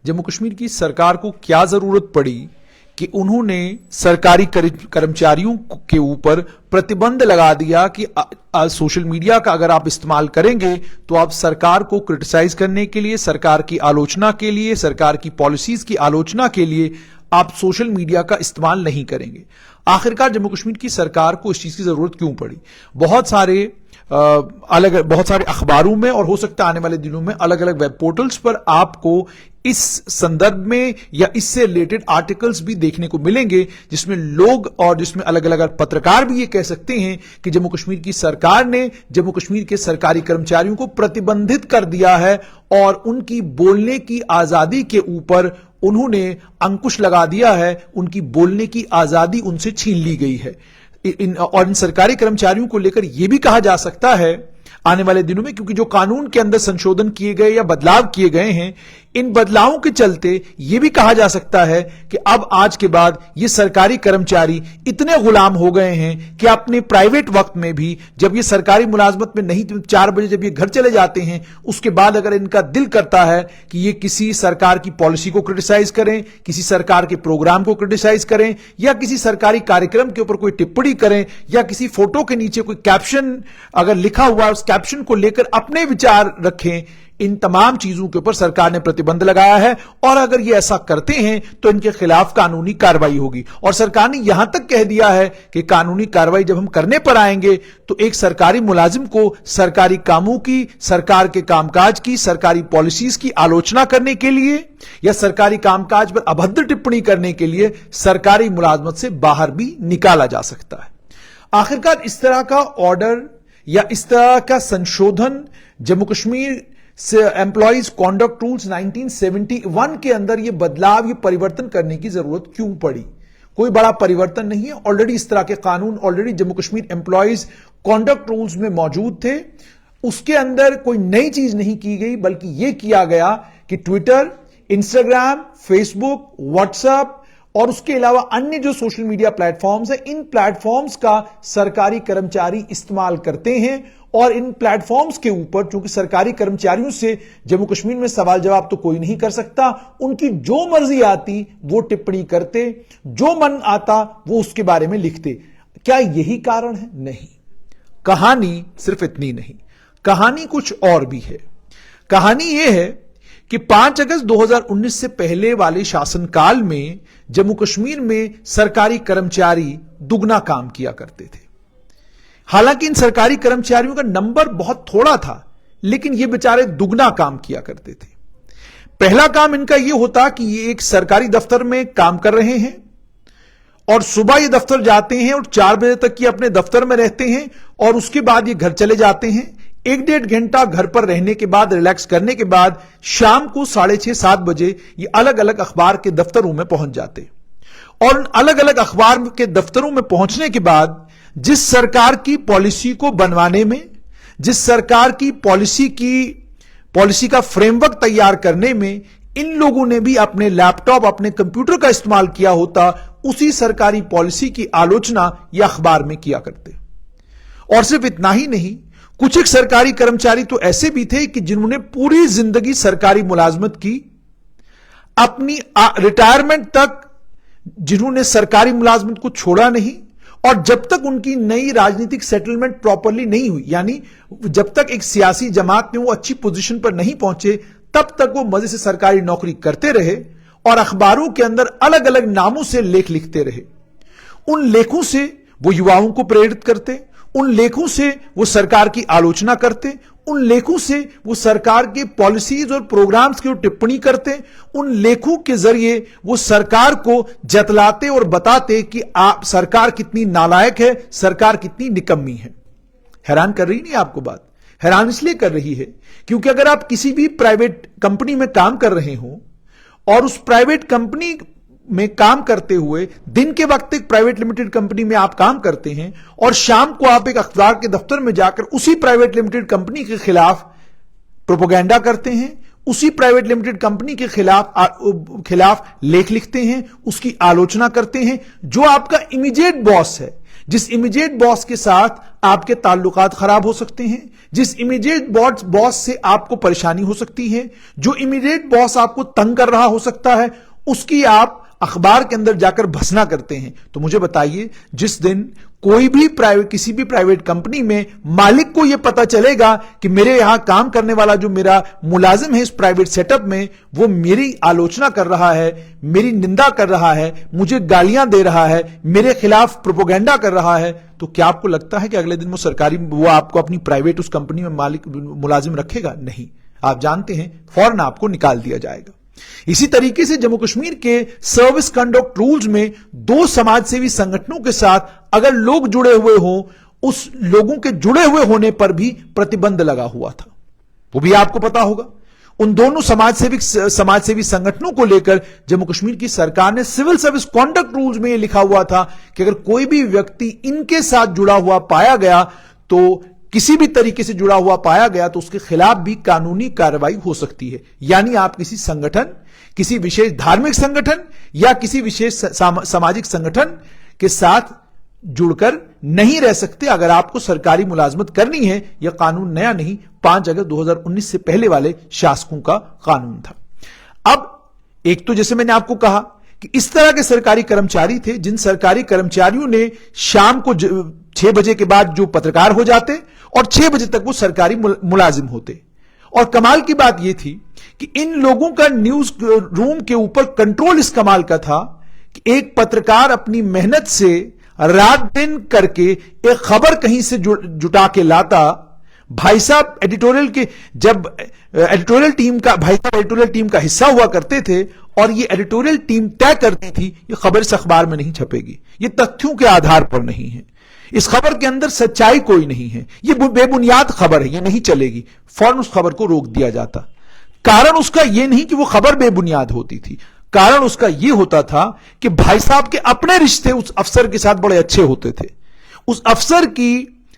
जम्मू कश्मीर की सरकार को क्या जरूरत पड़ी कि उन्होंने सरकारी कर्मचारियों के ऊपर प्रतिबंध लगा दिया कि सोशल मीडिया का अगर आप इस्तेमाल करेंगे तो आप सरकार को क्रिटिसाइज करने के लिए, सरकार की आलोचना के लिए, सरकार की पॉलिसीज की आलोचना के लिए आप सोशल मीडिया का इस्तेमाल नहीं करेंगे। आखिरकार जम्मू कश्मीर की सरकार को इस चीज की जरूरत क्यों पड़ी? बहुत सारे अखबारों में और हो सकता है आने वाले दिनों में अलग अलग वेब पोर्टल्स पर आपको इस संदर्भ में या इससे रिलेटेड आर्टिकल्स भी देखने को मिलेंगे, जिसमें लोग और जिसमें अलग अलग पत्रकार भी ये कह सकते हैं कि जम्मू कश्मीर की सरकार ने जम्मू कश्मीर के सरकारी कर्मचारियों को प्रतिबंधित कर दिया है और उनकी बोलने की आजादी के ऊपर उन्होंने अंकुश लगा दिया है, उनकी बोलने की आजादी उनसे छीन ली गई है। इन सरकारी कर्मचारियों को लेकर यह भी कहा जा सकता है आने वाले दिनों में, क्योंकि जो कानून के अंदर संशोधन किए गए या बदलाव किए गए हैं, इन बदलावों के चलते यह भी कहा जा सकता है कि अब आज के बाद ये सरकारी कर्मचारी इतने गुलाम हो गए हैं कि अपने प्राइवेट वक्त में भी, जब ये सरकारी मुलाजमत में नहीं, 4 बजे जब ये घर चले जाते हैं, उसके बाद अगर इनका दिल करता है कि ये किसी सरकार की पॉलिसी को क्रिटिसाइज करें, किसी सरकार के प्रोग्राम को क्रिटिसाइज करें या किसी सरकारी कार्यक्रम के ऊपर कोई टिप्पणी करें या किसी फोटो के नीचे कोई कैप्शन अगर लिखा हुआ उस कैप्शन को लेकर अपने विचार रखें, इन तमाम चीजों के ऊपर सरकार ने प्रतिबंध लगाया है और अगर ये ऐसा करते हैं तो इनके खिलाफ कानूनी कार्रवाई होगी। और सरकार ने यहां तक कह दिया है कि कानूनी कार्रवाई जब हम करने पर आएंगे तो एक सरकारी मुलाजिम को सरकारी कामों की, सरकार के कामकाज की, सरकारी पॉलिसीज की आलोचना करने के लिए या सरकारी कामकाज पर अभद्र टिप्पणी करने के लिए सरकारी मुलाजमत से बाहर भी निकाला जा सकता है। आखिरकार इस तरह का ऑर्डर या इस तरह का संशोधन जम्मू कश्मीर से एम्प्लॉइज कॉन्डक्ट रूल्स 1971 के अंदर यह बदलाव, यह परिवर्तन करने की जरूरत क्यों पड़ी? कोई बड़ा परिवर्तन नहीं है। ऑलरेडी इस तरह के कानून already Jammu Kashmir employees conduct rules में मौजूद थे। उसके अंदर कोई नई चीज नहीं की गई, बल्कि यह किया गया कि ट्विटर, इंस्टाग्राम, फेसबुक, व्हाट्सएप और उसके अलावा अन्य जो सोशल मीडिया प्लेटफॉर्म्स हैं, इन प्लेटफॉर्म्स का सरकारी कर्मचारी इस्तेमाल करते हैं और इन प्लेटफॉर्म्स के ऊपर, चूंकि सरकारी कर्मचारियों से जम्मू कश्मीर में सवाल जवाब तो कोई नहीं कर सकता, उनकी जो मर्जी आती वो टिप्पणी करते, जो मन आता वो उसके बारे में लिखते। क्या यही कारण है? नहीं। कहानी सिर्फ इतनी नहीं, कहानी कुछ और भी है। कहानी यह है कि 5 अगस्त 2019 से पहले वाले शासनकाल में जम्मू कश्मीर में सरकारी कर्मचारी दुगना काम किया करते थे। हालांकि इन सरकारी कर्मचारियों का नंबर बहुत थोड़ा था, लेकिन ये बेचारे दुगना काम किया करते थे। पहला काम इनका यह होता कि ये एक सरकारी दफ्तर में काम कर रहे हैं और सुबह ये दफ्तर जाते हैं और 4 बजे तक ये अपने दफ्तर में रहते हैं और उसके बाद ये घर चले जाते हैं। 1-1.5 घंटा घर पर रहने के बाद, रिलैक्स करने के बाद शाम को 6:30-7 बजे ये अलग अलग अखबार के दफ्तरों में पहुंच जाते और उन अलग अलग अखबार के दफ्तरों में पहुंचने के बाद जिस सरकार की पॉलिसी को बनवाने में, जिस सरकार की पॉलिसी का फ्रेमवर्क तैयार करने में इन लोगों ने भी अपने लैपटॉप, अपने कंप्यूटर का इस्तेमाल किया होता, उसी सरकारी पॉलिसी की आलोचना ये अखबार में किया करते। और सिर्फ इतना ही नहीं, कुछ एक सरकारी कर्मचारी तो ऐसे भी थे कि जिन्होंने पूरी जिंदगी सरकारी मुलाजमत की, अपनी रिटायरमेंट तक जिन्होंने सरकारी मुलाजमत को छोड़ा नहीं और जब तक उनकी नई राजनीतिक सेटलमेंट प्रॉपरली नहीं हुई, यानी जब तक एक सियासी जमात में वो अच्छी पोजीशन पर नहीं पहुंचे, तब तक वो मजे से सरकारी नौकरी करते रहे और अखबारों के अंदर अलग अलग नामों से लेख लिखते रहे। उन लेखों से वो युवाओं को प्रेरित करते, उन लेखों से वो सरकार की आलोचना करते, उन लेखों से वो सरकार के पॉलिसीज और प्रोग्राम्स की टिप्पणी करते, उन लेखों के जरिए वो सरकार को जतलाते और बताते कि आप सरकार कितनी नालायक है, सरकार कितनी निकम्मी है। हैरान कर रही नहीं आपको बात? हैरान इसलिए कर रही है क्योंकि अगर आप किसी भी प्राइवेट कंपनी में काम कर रहे हो और उस प्राइवेट कंपनी में काम करते हुए दिन के वक्त एक प्राइवेट लिमिटेड कंपनी में आप काम करते हैं और शाम को आप एक अखबार के दफ्तर में जाकर उसी प्राइवेट लिमिटेड कंपनी के खिलाफ प्रोपेगेंडा करते हैं, उसी प्राइवेट लिमिटेड कंपनी के खिलाफ लेख लिखते हैं, उसकी आलोचना करते हैं। जो आपका इमीडिएट बॉस है, जिस इमीडिएट बॉस के साथ आपके ताल्लुकात खराब हो सकते हैं, जिस इमीडिएट बॉस से आपको परेशानी हो सकती है, जो इमीडिएट बॉस आपको तंग कर रहा हो सकता है, उसकी आप अखबार के अंदर जाकर भसना करते हैं। तो मुझे बताइए, जिस दिन कोई भी किसी भी प्राइवेट कंपनी में मालिक को यह पता चलेगा कि मेरे यहां काम करने वाला जो मेरा मुलाजिम है इस प्राइवेट सेटअप में, वो मेरी आलोचना कर रहा है, मेरी निंदा कर रहा है, मुझे गालियां दे रहा है, मेरे खिलाफ प्रोपोगेंडा कर रहा है, तो क्या आपको लगता है कि अगले दिन वो आपको अपनी प्राइवेट उस कंपनी में मुलाजिम रखेगा? नहीं। आप जानते हैं फौरन आपको निकाल दिया जाएगा। इसी तरीके से जम्मू कश्मीर के सर्विस कंडक्ट रूल्स में 2 समाजसेवी संगठनों के साथ अगर लोग जुड़े हुए हों, उस लोगों के जुड़े हुए होने पर भी प्रतिबंध लगा हुआ था, वो भी आपको पता होगा। उन दोनों समाजसेवी संगठनों को लेकर जम्मू कश्मीर की सरकार ने सिविल सर्विस कॉन्डक्ट रूल्स में यह लिखा हुआ था कि अगर कोई भी व्यक्ति इनके साथ जुड़ा हुआ पाया गया, तो किसी भी तरीके से जुड़ा हुआ पाया गया, तो उसके खिलाफ भी कानूनी कार्रवाई हो सकती है। यानी आप किसी संगठन, किसी विशेष धार्मिक संगठन या किसी विशेष सामाजिक संगठन के साथ जुड़कर नहीं रह सकते अगर आपको सरकारी मुलाजमत करनी है। यह कानून नया नहीं, 5 अगस्त 2019 से पहले वाले शासकों का कानून था। अब एक तो जैसे मैंने आपको कहा कि इस तरह के सरकारी कर्मचारी थे जिन सरकारी कर्मचारियों ने शाम को 6 बजे के बाद जो पत्रकार हो जाते और 6 बजे तक वो सरकारी मुलाजिम होते। और कमाल की बात यह थी कि इन लोगों का न्यूज रूम के ऊपर कंट्रोल इस कमाल का था कि एक पत्रकार अपनी मेहनत से रात दिन करके एक खबर कहीं से जुटा के लाता। भाई साहब एडिटोरियल टीम का हिस्सा हुआ करते थे और ये एडिटोरियल टीम तय करती थी ये खबर इस अखबार में नहीं छपेगी, ये तथ्यों के आधार पर नहीं है, इस खबर के अंदर सच्चाई कोई नहीं है, ये बेबुनियाद खबर है, ये नहीं चलेगी। फौरन उस खबर को रोक दिया जाता। कारण उसका यह नहीं कि वो खबर बेबुनियाद होती थी, कारण उसका यह होता था कि भाई साहब के अपने रिश्ते उस अफसर के साथ बड़े अच्छे होते थे। उस अफसर की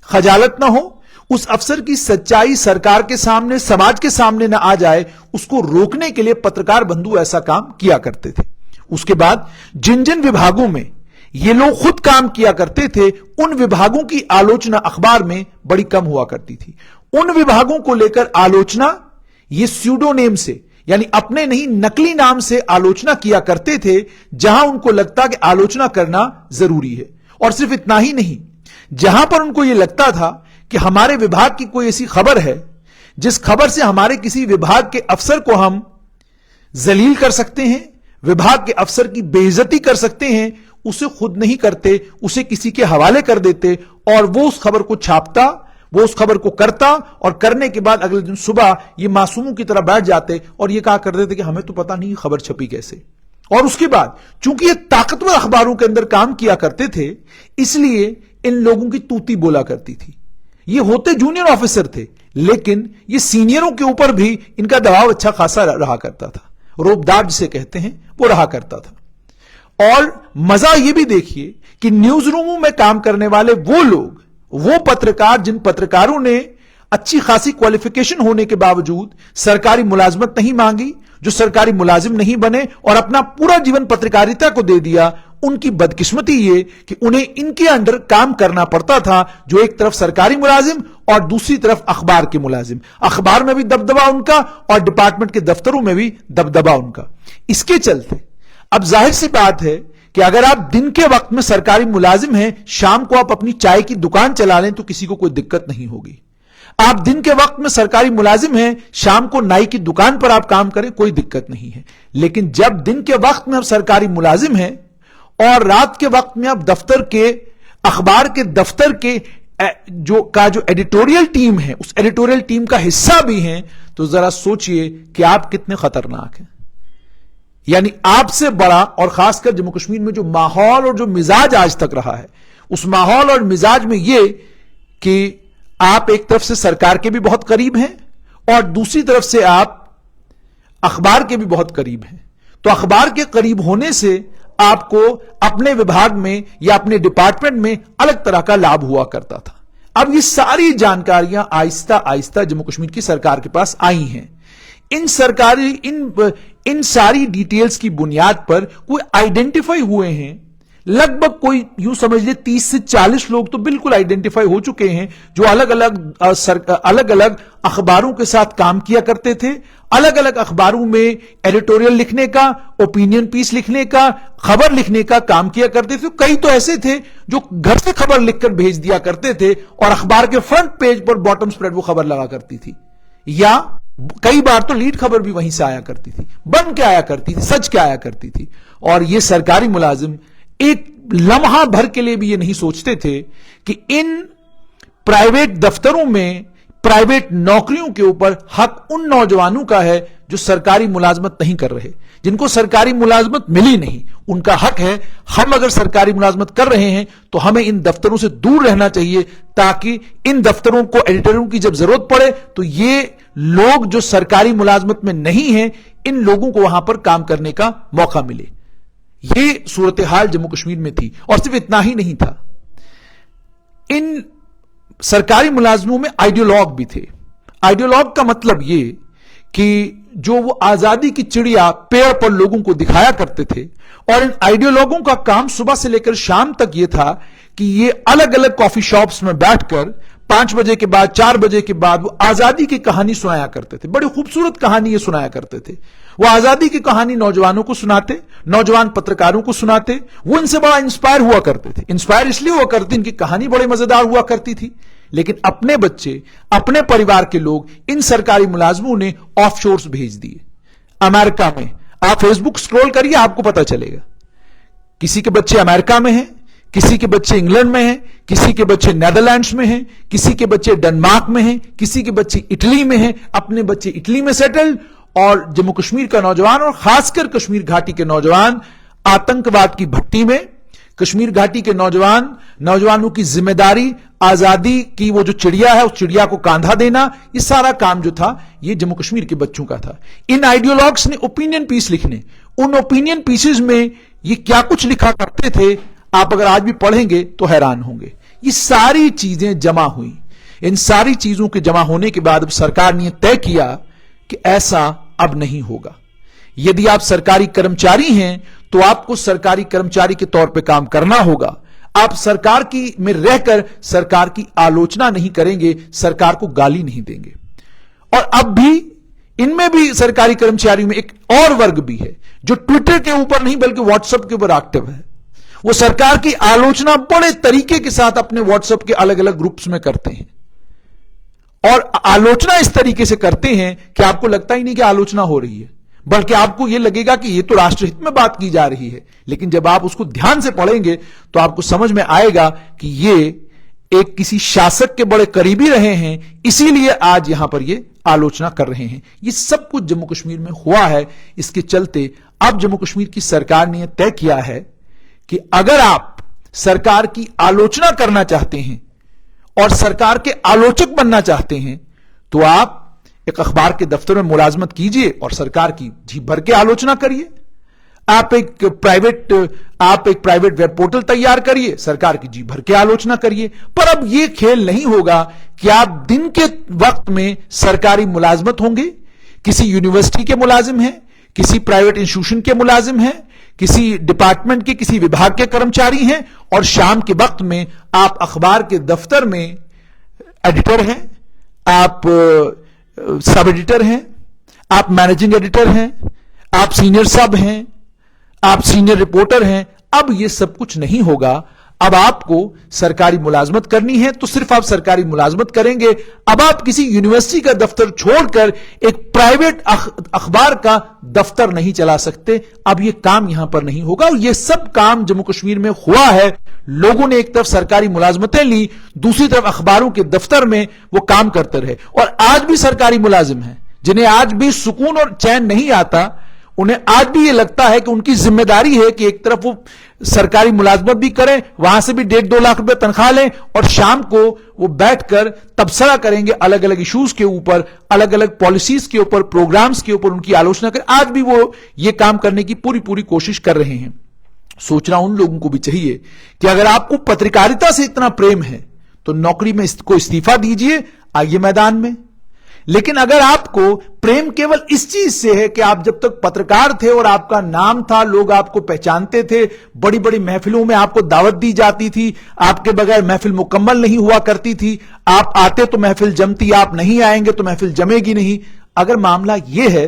खजालत ना हो, उस अफसर की सच्चाई सरकार के सामने, समाज के सामने ना आ जाए, उसको रोकने के लिए पत्रकार बंधु ऐसा काम किया करते थे। उसके बाद जिन जिन विभागों में ये लोग खुद काम किया करते थे, उन विभागों की आलोचना अखबार में बड़ी कम हुआ करती थी। उन विभागों को लेकर आलोचना ये स्यूडोनेम से, यानी अपने नहीं नकली नाम से आलोचना किया करते थे, जहां उनको लगता कि आलोचना करना जरूरी है। और सिर्फ इतना ही नहीं, जहां पर उनको यह लगता था कि हमारे विभाग की कोई ऐसी खबर है जिस खबर से हमारे किसी विभाग के अफसर को हम जलील कर सकते हैं, विभाग के अफसर की बेइज्जती कर सकते हैं, उसे खुद नहीं करते, उसे किसी के हवाले कर देते और वो उस खबर को छापता, वो उस खबर को करता और करने के बाद अगले दिन सुबह ये मासूमों की तरह बैठ जाते और ये कहा कर देते कि हमें तो पता नहीं खबर छपी कैसे। और उसके बाद चूंकि ये ताकतवर अखबारों के अंदर काम किया करते थे, इसलिए इन लोगों की तूती बोला करती थी। ये होते जूनियर ऑफिसर थे, लेकिन ये सीनियरों के ऊपर भी इनका दबाव अच्छा खासा रहा करता था, रोबदार जिसे कहते हैं वो रहा करता था। और मजा यह भी देखिए कि न्यूज रूमों में काम करने वाले वो लोग, वो पत्रकार जिन पत्रकारों ने अच्छी खासी क्वालिफिकेशन होने के बावजूद सरकारी मुलाजमत नहीं मांगी, जो सरकारी मुलाजिम नहीं बने और अपना पूरा जीवन पत्रकारिता को दे दिया, उनकी बदकिस्मती ये कि उन्हें इनके अंडर काम करना पड़ता था, जो एक तरफ सरकारी मुलाजिम और दूसरी तरफ अखबार के मुलाजिम। अखबार में भी दबदबा उनका और डिपार्टमेंट के दफ्तरों में भी दबदबा उनका। इसके चलते अब जाहिर सी बात है कि अगर आप दिन के वक्त में सरकारी मुलाजिम हैं, शाम को आप अपनी चाय की दुकान चला लें तो किसी को कोई दिक्कत नहीं होगी। आप दिन के वक्त में सरकारी मुलाजिम हैं, शाम को नाई की दुकान पर आप काम करें, कोई दिक्कत नहीं है। लेकिन जब दिन के वक्त में आप सरकारी मुलाजिम हैं और रात के वक्त में आप दफ्तर के, अखबार के दफ्तर के जो एडिटोरियल टीम है, उस एडिटोरियल टीम का हिस्सा भी हैं, तो जरा सोचिए कि आप कितने खतरनाक हैं। यानी आपसे बड़ा, और खासकर जम्मू कश्मीर में जो माहौल और जो मिजाज आज तक रहा है, उस माहौल और मिजाज में यह कि आप एक तरफ से सरकार के भी बहुत करीब हैं और दूसरी तरफ से आप अखबार के भी बहुत करीब हैं। तो अखबार के करीब होने से आपको अपने विभाग में या अपने डिपार्टमेंट में अलग तरह का लाभ हुआ करता था। अब ये सारी जानकारियां आहिस्ता आहिस्ता जम्मू कश्मीर की सरकार के पास आई हैं। इन सारी डिटेल्स की बुनियाद पर कोई आइडेंटिफाई हुए हैं, लगभग कोई यूं समझ ले 30 से 40 लोग तो बिल्कुल आइडेंटिफाई हो चुके हैं जो अलग अलग अखबारों के साथ काम किया करते थे, अलग अलग अखबारों में एडिटोरियल लिखने का, ओपिनियन पीस लिखने का, खबर लिखने का काम किया करते थे। कई तो ऐसे थे जो घर से खबर लिखकर भेज दिया करते थे और अखबार के फ्रंट पेज पर बॉटम स्प्रेड वो खबर लगा करती थी, या कई बार तो लीड खबर भी वहीं से आया करती थी, बन के आया करती थी, सच के आया करती थी। और ये सरकारी मुलाजिम एक लम्हा भर के लिए भी ये नहीं सोचते थे कि इन प्राइवेट दफ्तरों में, प्राइवेट नौकरियों के ऊपर हक उन नौजवानों का है जो सरकारी मुलाजमत नहीं कर रहे, जिनको सरकारी मुलाजमत मिली नहीं। उनका हक है, हम अगर सरकारी मुलाजमत कर रहे हैं तो हमें इन दफ्तरों से दूर रहना चाहिए, ताकि इन दफ्तरों को, एडिटरों की जब जरूरत पड़े तो ये लोग जो सरकारी मुलाजमत में नहीं है, इन लोगों को वहां पर काम करने का मौका मिले। ये सूरत हाल जम्मू कश्मीर में थी। और सिर्फ इतना ही नहीं था, इन सरकारी मुलाजमों में आइडियोलॉग भी थे। आइडियोलॉग का मतलब ये कि जो वो आजादी की चिड़िया पेड़ पर लोगों को दिखाया करते थे, और इन आइडियोलॉगों का काम सुबह से लेकर शाम तक ये था कि ये अलग अलग कॉफी शॉप्स में बैठकर 5 बजे के बाद, 4 बजे के बाद वो आजादी की कहानी सुनाया करते थे। बड़ी खूबसूरत कहानी ये सुनाया करते थे। वो आजादी की कहानी नौजवानों को सुनाते, नौजवान पत्रकारों को सुनाते। वो इनसे बड़ा इंस्पायर हुआ करते थे। इंस्पायर इसलिए हुआ करते, इनकी कहानी बड़े मजेदार हुआ करती थी। लेकिन अपने बच्चे, अपने परिवार के लोग इन सरकारी मुलाजमों ने ऑफशोर्स भेज दिए अमेरिका में। आप फेसबुक स्क्रॉल करिए, आपको पता चलेगा। किसी के बच्चे अमेरिका में हैं, किसी के बच्चे इंग्लैंड में हैं, किसी के बच्चे नेदरलैंड्स में हैं, किसी के बच्चे डेनमार्क में हैं, किसी के बच्चे इटली में हैं। अपने बच्चे इटली में सेटल्ड, और जम्मू कश्मीर का नौजवान और खासकर कश्मीर घाटी के नौजवान आतंकवाद की भट्टी में। कश्मीर घाटी के नौजवानों की जिम्मेदारी, आजादी की वो जो चिड़िया है, उस चिड़िया को कांधा देना, ये सारा काम जो था ये जम्मू कश्मीर के बच्चों का था। इन आइडियोलॉग्स ने ओपिनियन पीस लिखने, उन ओपिनियन पीसेस में ये क्या कुछ लिखा करते थे, आप अगर आज भी पढ़ेंगे तो हैरान होंगे। ये सारी चीजें जमा हुई। इन सारी चीजों के जमा होने के बाद अब सरकार ने तय किया कि ऐसा अब नहीं होगा। यदि आप सरकारी कर्मचारी हैं तो आपको सरकारी कर्मचारी के तौर पे काम करना होगा। आप सरकार की में रहकर सरकार की आलोचना नहीं करेंगे, सरकार को गाली नहीं देंगे। और अब भी इनमें भी सरकारी कर्मचारियों में एक और वर्ग भी है जो ट्विटर के ऊपर नहीं बल्कि व्हाट्सएप के ऊपर एक्टिव है। वो सरकार की आलोचना बड़े तरीके के साथ अपने व्हाट्सएप के अलग अलग ग्रुप्स में करते हैं, और आलोचना इस तरीके से करते हैं कि आपको लगता ही नहीं कि आलोचना हो रही है, बल्कि आपको यह लगेगा कि यह तो राष्ट्रहित में बात की जा रही है। लेकिन जब आप उसको ध्यान से पढ़ेंगे तो आपको समझ में आएगा कि ये एक किसी शासक के बड़े करीबी रहे हैं, इसीलिए आज यहां पर ये आलोचना कर रहे हैं। ये सब कुछ जम्मू कश्मीर में हुआ है। इसके चलते अब जम्मू कश्मीर की सरकार ने तय किया है कि अगर आप सरकार की आलोचना करना चाहते हैं और सरकार के आलोचक बनना चाहते हैं तो आप एक अखबार के दफ्तर में मुलाजमत कीजिए और सरकार की जी भर के आलोचना करिए। आप एक प्राइवेट वेब पोर्टल तैयार करिए, सरकार की जी भर के आलोचना करिए। पर अब यह खेल नहीं होगा कि आप दिन के वक्त में सरकारी मुलाजमत होंगे, किसी यूनिवर्सिटी के मुलाजिम हैं, किसी प्राइवेट इंस्टीट्यूशन के मुलाजिम हैं, किसी डिपार्टमेंट के किसी विभाग के कर्मचारी हैं, और शाम के वक्त में आप अखबार के दफ्तर में एडिटर हैं, आप सब एडिटर हैं, आप मैनेजिंग एडिटर हैं, आप सीनियर सब हैं, आप सीनियर रिपोर्टर हैं। अब यह सब कुछ नहीं होगा। अब आपको सरकारी मुलाजमत करनी है तो सिर्फ आप सरकारी मुलाजमत करेंगे। अब आप किसी यूनिवर्सिटी का दफ्तर छोड़कर एक प्राइवेट अखबार का दफ्तर नहीं चला सकते। अब यह काम यहां पर नहीं होगा। और यह सब काम जम्मू कश्मीर में हुआ है। लोगों ने एक तरफ सरकारी मुलाजमतें ली, दूसरी तरफ अखबारों के दफ्तर में वो काम करते रहे। और आज भी सरकारी मुलाजिम हैं जिन्हें आज भी सुकून और चैन नहीं आता। उन्हें आज भी यह लगता है कि उनकी जिम्मेदारी है कि एक तरफ वो सरकारी मुलाजमत भी करें, वहां से भी 1.5-2 लाख रुपए तनख्वाह लें, और शाम को वो बैठकर तबसरा करेंगे अलग अलग इश्यूज के ऊपर, अलग अलग पॉलिसीज के ऊपर, प्रोग्राम्स के ऊपर उनकी आलोचना करें। आज भी वो ये काम करने की पूरी कोशिश कर रहे हैं। सोचना उन लोगों को भी चाहिए कि अगर आपको पत्रकारिता से इतना प्रेम है तो नौकरी में इसको इस्तीफा दीजिए, आइए मैदान में। लेकिन अगर आपको प्रेम केवल इस चीज से है कि आप जब तक पत्रकार थे और आपका नाम था, लोग आपको पहचानते थे, बड़ी बड़ी महफिलों में आपको दावत दी जाती थी, आपके बगैर महफिल मुकम्मल नहीं हुआ करती थी, आप आते तो महफिल जमती, आप नहीं आएंगे तो महफिल जमेगी नहीं, अगर मामला यह है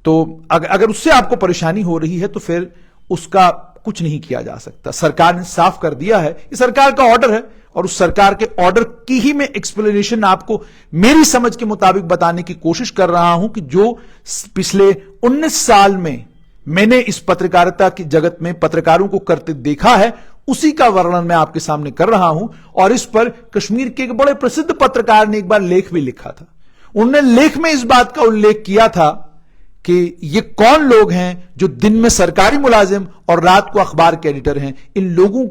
तो अगर उससे आपको परेशानी हो रही है तो फिर उसका कुछ नहीं किया जा सकता। सरकार ने साफ कर दिया है, ये सरकार का ऑर्डर है और उस सरकार के ऑर्डर की ही मैं एक्सप्लेनेशन आपको मेरी समझ के मुताबिक बताने की कोशिश कर रहा हूं कि जो पिछले 19 साल में मैंने इस पत्रकारिता की जगत में पत्रकारों को करते देखा है, उसी का वर्णन मैं आपके सामने कर रहा हूं। और इस पर कश्मीर के एक बड़े प्रसिद्ध पत्रकार ने एक बार लेख भी लिखा था। उन्होंने लेख में इस बात का उल्लेख किया था कि ये कौन लोग हैं जो दिन में सरकारी मुलाजिम और रात को अखबार के एडिटर हैं। इन लोगों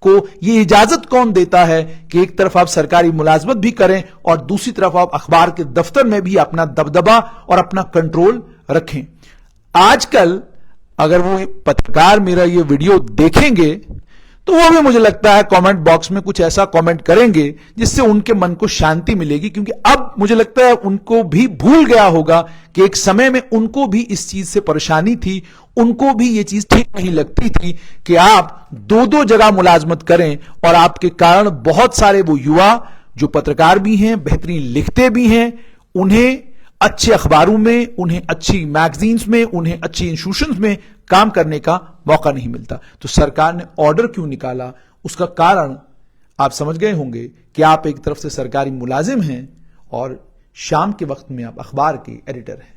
को ये इजाजत कौन देता है कि एक तरफ आप सरकारी मुलाजमत भी करें और दूसरी तरफ आप अखबार के दफ्तर में भी अपना दबदबा और अपना कंट्रोल रखें। आजकल अगर वो पत्रकार मेरा ये वीडियो देखेंगे तो वो भी मुझे लगता है कमेंट बॉक्स में कुछ ऐसा कमेंट करेंगे जिससे उनके मन को शांति मिलेगी, क्योंकि अब मुझे लगता है उनको भी भूल गया होगा कि एक समय में उनको भी इस चीज से परेशानी थी, उनको भी ये चीज ठीक नहीं लगती थी कि आप दो दो जगह मुलाजमत करें और आपके कारण बहुत सारे वो युवा जो पत्रकार भी हैं, बेहतरीन लिखते भी हैं, उन्हें अच्छे अखबारों में, उन्हें अच्छी मैगजीन्स में, उन्हें अच्छी इंस्टीट्यूशंस में काम करने का मौका नहीं मिलता। तो सरकार ने ऑर्डर क्यों निकाला, उसका कारण आप समझ गए होंगे कि आप एक तरफ से सरकारी मुलाजिम हैं और शाम के वक्त में आप अखबार के एडिटर हैं।